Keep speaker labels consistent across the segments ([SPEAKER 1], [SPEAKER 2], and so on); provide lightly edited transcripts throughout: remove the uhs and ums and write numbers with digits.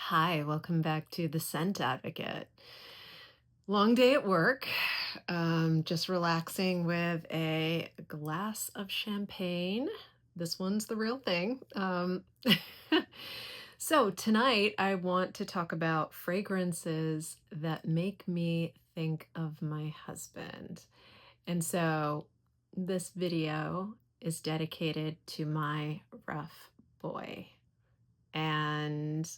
[SPEAKER 1] Hi, welcome back to The Scent Advocate. Long day at work, just relaxing with a glass of champagne. This one's the real thing. So tonight I want to talk about fragrances that make me think of my husband. And so this video is dedicated to my rough boy. And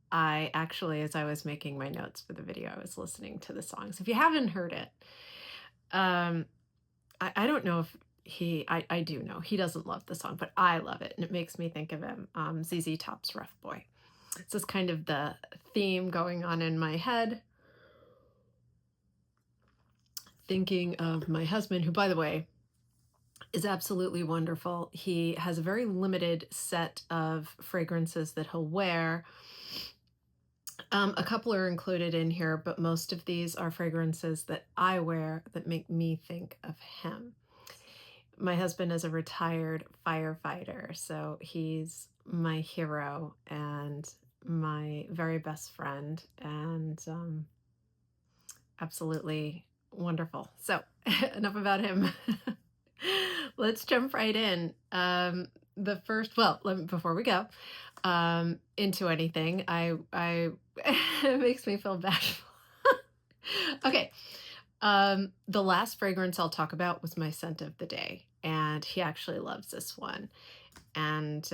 [SPEAKER 1] I actually, as I was making my notes for the video, I was listening to the songs. If you haven't heard it, um, I don't know if I do know he doesn't love the song, but I love it. And it makes me think of him, ZZ Top's Rough Boy. It's just kind of the theme going on in my head. Thinking of my husband, who, by the way, is absolutely wonderful. He has a very limited set of fragrances that he'll wear. A couple are included in here, but most of these are fragrances that I wear that make me think of him. My husband is a retired firefighter, so he's my hero and my very best friend, and absolutely wonderful. So enough about him. Let's jump right in. Before we go into anything, it makes me feel bashful. Okay. The last fragrance I'll talk about was my scent of the day, and he actually loves this one. And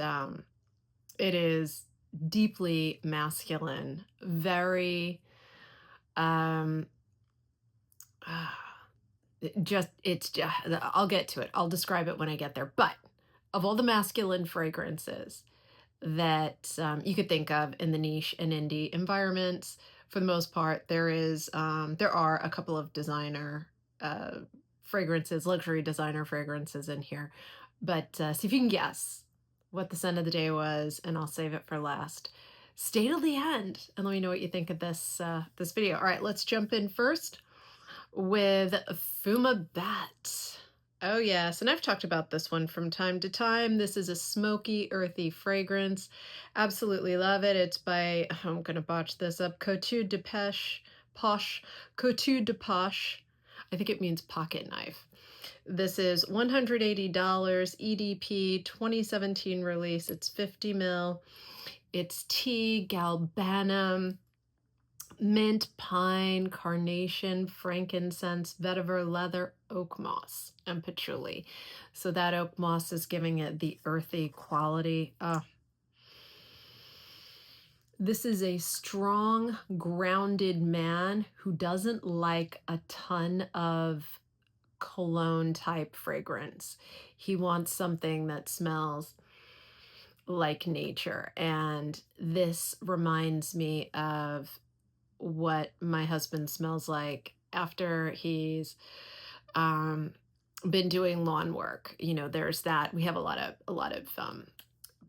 [SPEAKER 1] it is deeply masculine, very I'll get to it. I'll describe it when I get there. But of all the masculine fragrances that you could think of in the niche and indie environments, for the most part, there are a couple of designer fragrances, luxury designer fragrances in here. But see if you can guess what the scent of the day was, and I'll save it for last. Stay till the end and let me know what you think of this video. All right, let's jump in first with Fumabat. Oh yes, and I've talked about this one from time to time. This is a smoky, earthy fragrance. Absolutely love it. It's by, I'm going to botch this up, Couteau de Poche, Couteau de Poche. I think it means pocket knife. This is $180, EDP, 2017 release. It's 50 mil. It's tea, galbanum, mint, pine, carnation, frankincense, vetiver, leather, oak moss, and patchouli. So that oak moss is giving it the earthy quality. This is a strong, grounded man who doesn't like a ton of cologne type fragrance. He wants something that smells like nature. And this reminds me of what my husband smells like after he's been doing lawn work. You know, there's that. We have a lot of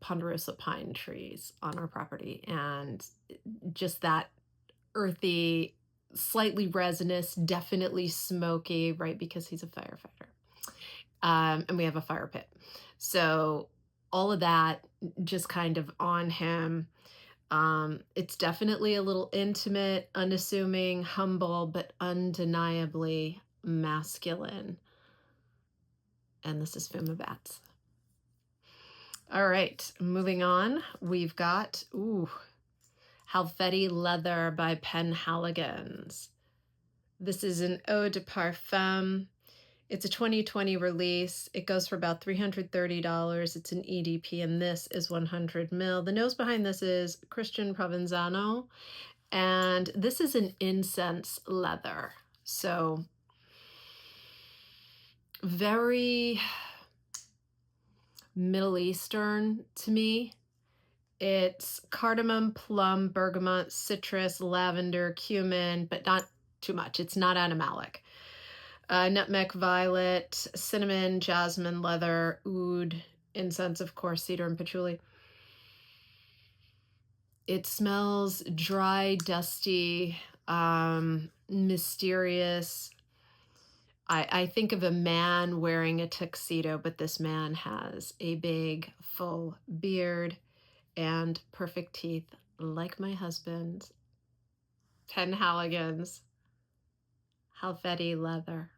[SPEAKER 1] ponderosa pine trees on our property, and just that earthy, slightly resinous, definitely smoky, right? Because he's a firefighter. And we have a fire pit. So all of that just kind of on him. It's definitely a little intimate, unassuming, humble, but undeniably masculine. And this is Fumabat. All right, moving on. We've got, Halfeti Leather by Penhaligon. This is an eau de parfum. It's a 2020 release. It goes for about $330. It's an EDP, and this is 100 mil. The nose behind this is Christian Provenzano, and this is an incense leather. So very Middle Eastern to me. It's cardamom, plum, bergamot, citrus, lavender, cumin, but not too much. It's not animalic. Nutmeg, violet, cinnamon, jasmine, leather, oud, incense, of course, cedar and patchouli. It smells dry, dusty, mysterious. I think of a man wearing a tuxedo, but this man has a big, full beard and perfect teeth like my husband, Penhaligon's Halfeti leather.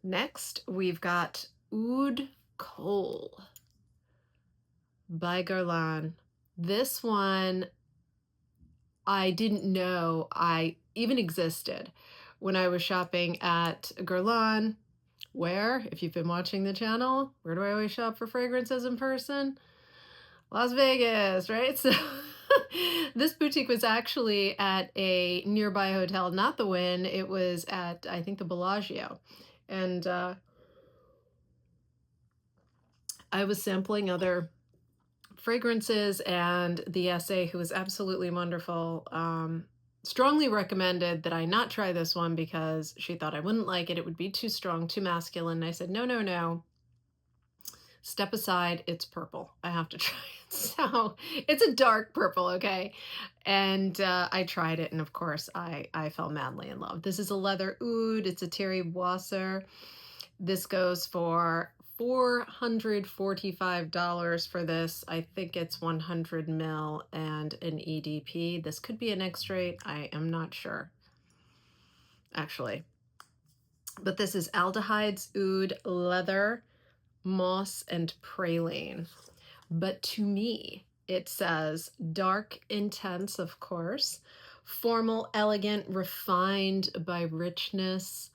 [SPEAKER 1] Next, we've got Oud Kohl by Guerlain. This one I didn't know I even existed when I was shopping at Guerlain, where, if you've been watching the channel, where do I always shop for fragrances in person? Las Vegas, right? So this boutique was actually at a nearby hotel, not the Wynn. It was at, I think, the Bellagio. And I was sampling other fragrances, and the SA, who was absolutely wonderful, strongly recommended that I not try this one because she thought I wouldn't like it. It would be too strong, too masculine. And I said, no, no, no. Step aside, it's purple. I have to try it. So it's a dark purple, okay? And I tried it, and of course, I fell madly in love. This is a leather oud. It's a Thierry Boisser. This goes for $445 for this. I think it's 100 ml and an EDP. This could be an extrait. I am not sure, actually. But this is aldehydes, oud, leather, moss, and praline. But to me, it says dark, intense, of course, formal, elegant, refined by richness.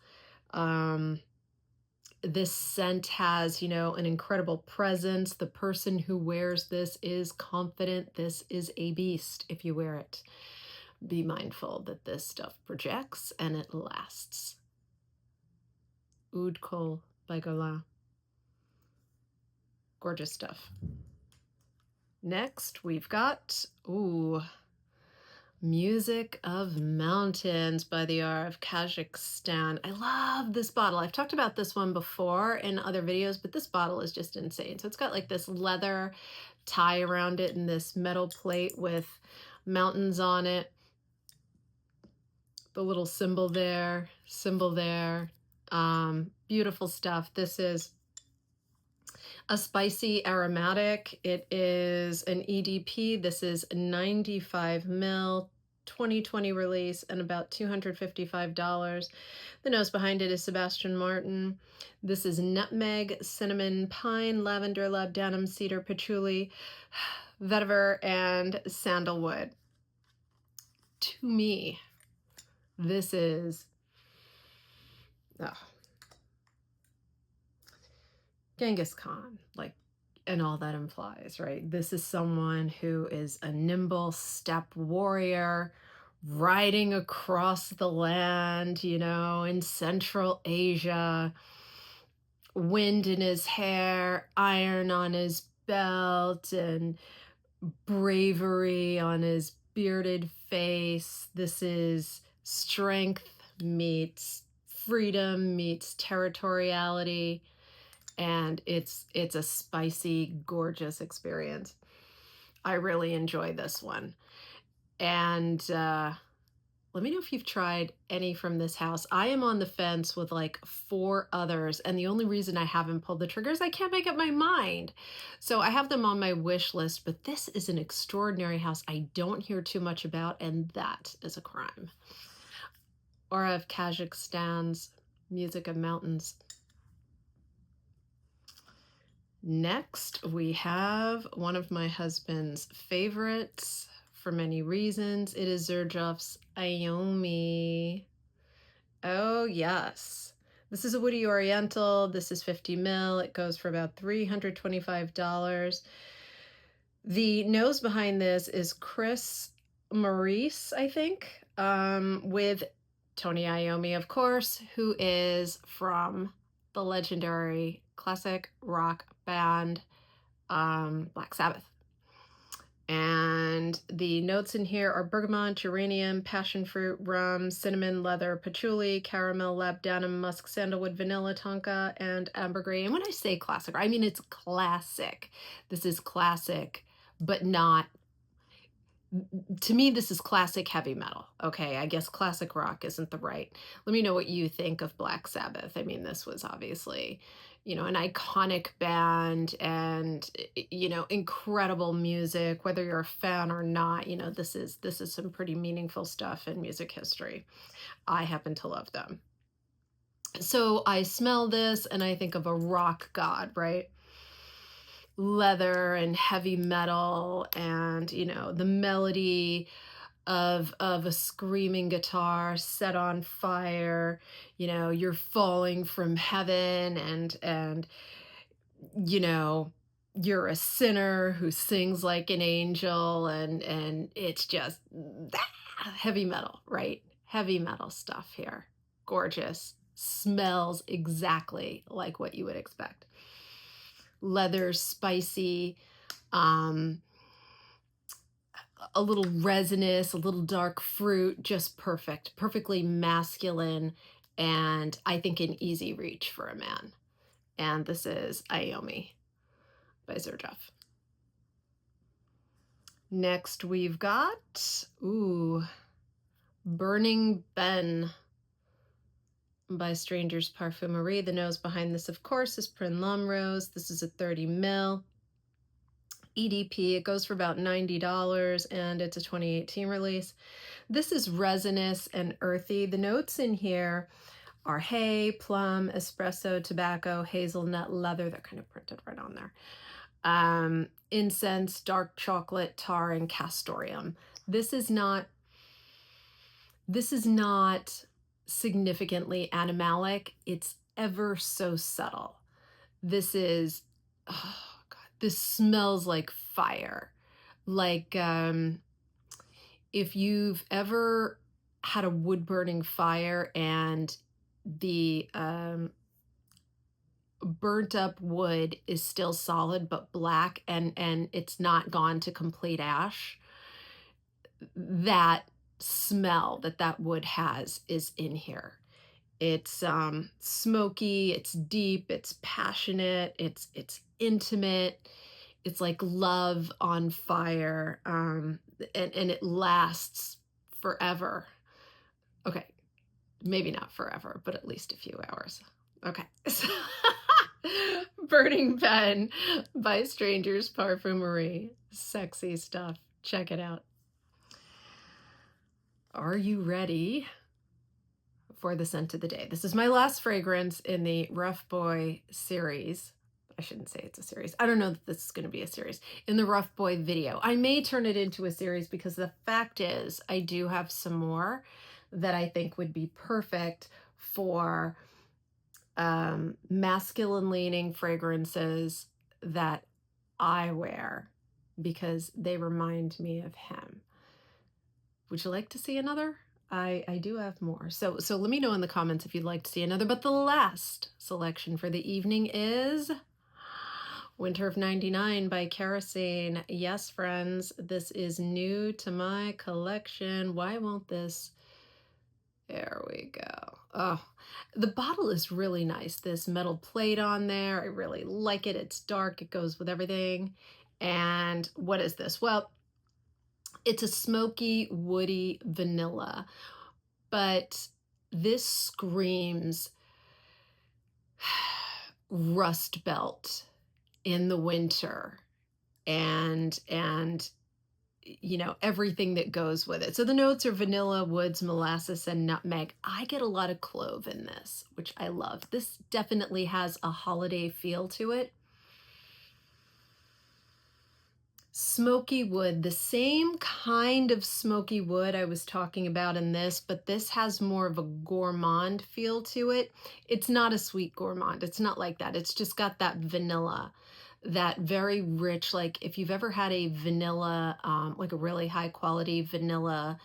[SPEAKER 1] This scent has, an incredible presence. The person who wears this is confident. This is a beast if you wear it. Be mindful that this stuff projects and it lasts. Oud Kohl by Guerlain. Gorgeous stuff. Next, we've got, Music of Mountains by the R of Kazakhstan. I love this bottle. I've talked about this one before in other videos, but this bottle is just insane. So it's got like this leather tie around it and this metal plate with mountains on it. The little symbol there. Beautiful stuff. This is a spicy aromatic. It is an EDP. This is 95 ml, 2020 release, and about $255. The nose behind it is Sebastian Martin. This is nutmeg, cinnamon, pine, lavender, labdanum, cedar, patchouli, vetiver, and sandalwood. To me, this is Genghis Khan, and all that implies, right? This is someone who is a nimble steppe warrior riding across the land, in Central Asia, wind in his hair, iron on his belt, and bravery on his bearded face. This is strength meets freedom meets territoriality. And it's a spicy, gorgeous experience. I really enjoy this one. And let me know if you've tried any from this house. I am on the fence with like 4 others, and the only reason I haven't pulled the trigger is I can't make up my mind. So I have them on my wish list, but this is an extraordinary house I don't hear too much about, and that is a crime. Or of Kazakhstan's Music of Mountains. Next, we have one of my husband's favorites for many reasons. It is Xerjoff Iommi. Oh, yes. This is a woody oriental. This is 50 ml. It goes for about $325. The nose behind this is Chris Maurice, I think, with Tony Iommi, of course, who is from the legendary classic rock band Black Sabbath. And the notes in here are bergamot, geranium, passion fruit, rum, cinnamon, leather, patchouli, caramel, labdanum, musk, sandalwood, vanilla, tonka, and ambergris. And when I say classic, I mean it's classic. This is classic, but not, to me, this is classic heavy metal. Okay, I guess classic rock isn't the right. Let me know what you think of Black Sabbath. I mean, this was obviously an iconic band and, incredible music, whether you're a fan or not. This is some pretty meaningful stuff in music history. I happen to love them. So I smell this and I think of a rock god, right? Leather and heavy metal and, the melody of a screaming guitar set on fire. You're falling from heaven, and you know you're a sinner who sings like an angel, and it's just heavy metal, right? Heavy metal stuff here. Gorgeous. Smells exactly like what you would expect. Leather, spicy, um a little resinous, a little dark fruit, just perfect, perfectly masculine, and I think an easy reach for a man. And this is Iommi by Xerjoff. Next we've got, Burning Ben by Stranger's Perfumerie. The nose behind this, of course, is Prin Lum Rose. This is a 30 ml. EDP, it goes for about $90, and it's a 2018 release. This is resinous and earthy. The notes in here are hay, plum, espresso, tobacco, hazelnut, leather. They're kind of printed right on there. Incense, dark chocolate, tar, and castoreum. This is not significantly animalic. It's ever so subtle. This is, oh God, this smells like fire. Like, if you've ever had a wood burning fire and the burnt up wood is still solid but black, and it's not gone to complete ash, that smell that wood has is in here. It's smoky, it's deep, it's passionate, it's intimate. It's like love on fire, and it lasts forever. Okay, maybe not forever, but at least a few hours. Okay. Burning Ben by Stranger's Perfumerie. Sexy stuff. Check it out. Are you ready for the scent of the day? This is my last fragrance in the Rough Boy series. I shouldn't say it's a series. I don't know that this is going to be a series. In the Rough Boy video. I may turn it into a series because the fact is I do have some more that I think would be perfect for masculine leaning fragrances that I wear because they remind me of him. Would you like to see another? I do have more. So let me know in the comments if you'd like to see another. But the last selection for the evening is Winter of 99 by Kerosene. Yes, friends, this is new to my collection. Why won't this? There we go. Oh, the bottle is really nice. This metal plate on there, I really like it. It's dark, it goes with everything. And what is this? Well, it's a smoky, woody vanilla, but this screams Rust Belt in the winter, and everything that goes with it. So the notes are vanilla, woods, molasses, and nutmeg. I get a lot of clove in this, which I love. This definitely has a holiday feel to it. Smoky wood, the same kind of smoky wood I was talking about in this, but this has more of a gourmand feel to it. It's not a sweet gourmand. It's not like that. It's just got that vanilla, that very rich, like if you've ever had a vanilla, like a really high quality vanilla,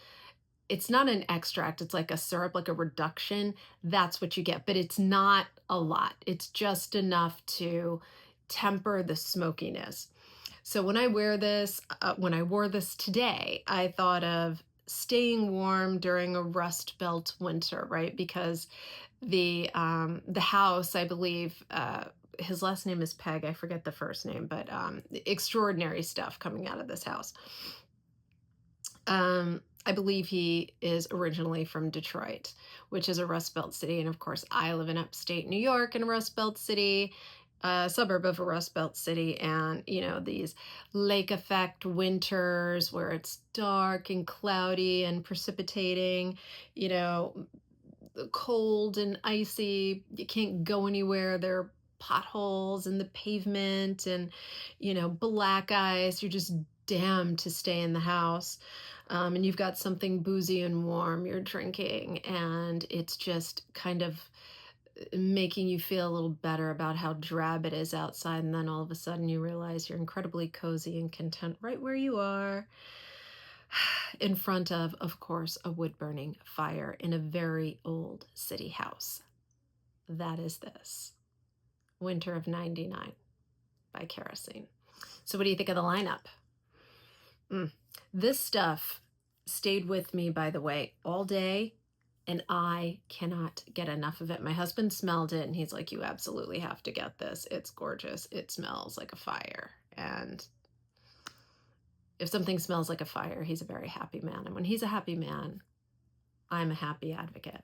[SPEAKER 1] it's not an extract, it's like a syrup, like a reduction. That's what you get, but it's not a lot. It's just enough to temper the smokiness. So when I wear this, when I wore this today, I thought of staying warm during a Rust Belt winter, right? Because the house, I believe, his last name is Peg. I forget the first name, but extraordinary stuff coming out of this house. I believe he is originally from Detroit, which is a Rust Belt city. And of course, I live in upstate New York in a Rust Belt city, a suburb of a Rust Belt city. And, these lake effect winters where it's dark and cloudy and precipitating, you know, cold and icy. You can't go anywhere. There are potholes in the pavement and, black ice. You're just damned to stay in the house. And you've got something boozy and warm you're drinking, and it's just kind of making you feel a little better about how drab it is outside. And then all of a sudden you realize you're incredibly cozy and content right where you are in front of course, a wood burning fire in a very old city house. That is this Winter of 99 by Kerosene. So, what do you think of the lineup? This stuff stayed with me, by the way, all day, and I cannot get enough of it. My husband smelled it and he's like, "You absolutely have to get this. It's gorgeous. It smells like a fire." And if something smells like a fire, he's a very happy man. And when he's a happy man, I'm a happy advocate.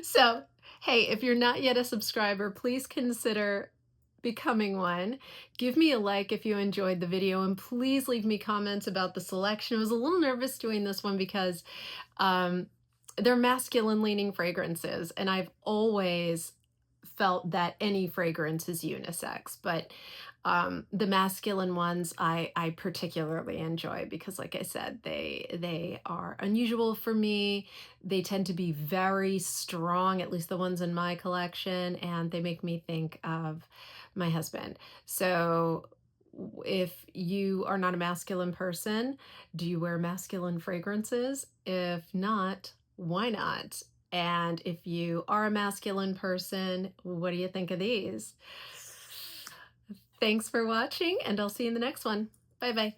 [SPEAKER 1] So, hey, if you're not yet a subscriber, please consider becoming one. Give me a like if you enjoyed the video, and please leave me comments about the selection. I was a little nervous doing this one because they're masculine leaning fragrances, and I've always felt that any fragrance is unisex, but the masculine ones I particularly enjoy because, like I said, they are unusual for me. They tend to be very strong, at least the ones in my collection, and they make me think of my husband. So if you are not a masculine person, do you wear masculine fragrances? If not, why not? And if you are a masculine person, what do you think of these? Thanks for watching, and I'll see you in the next one. Bye-bye.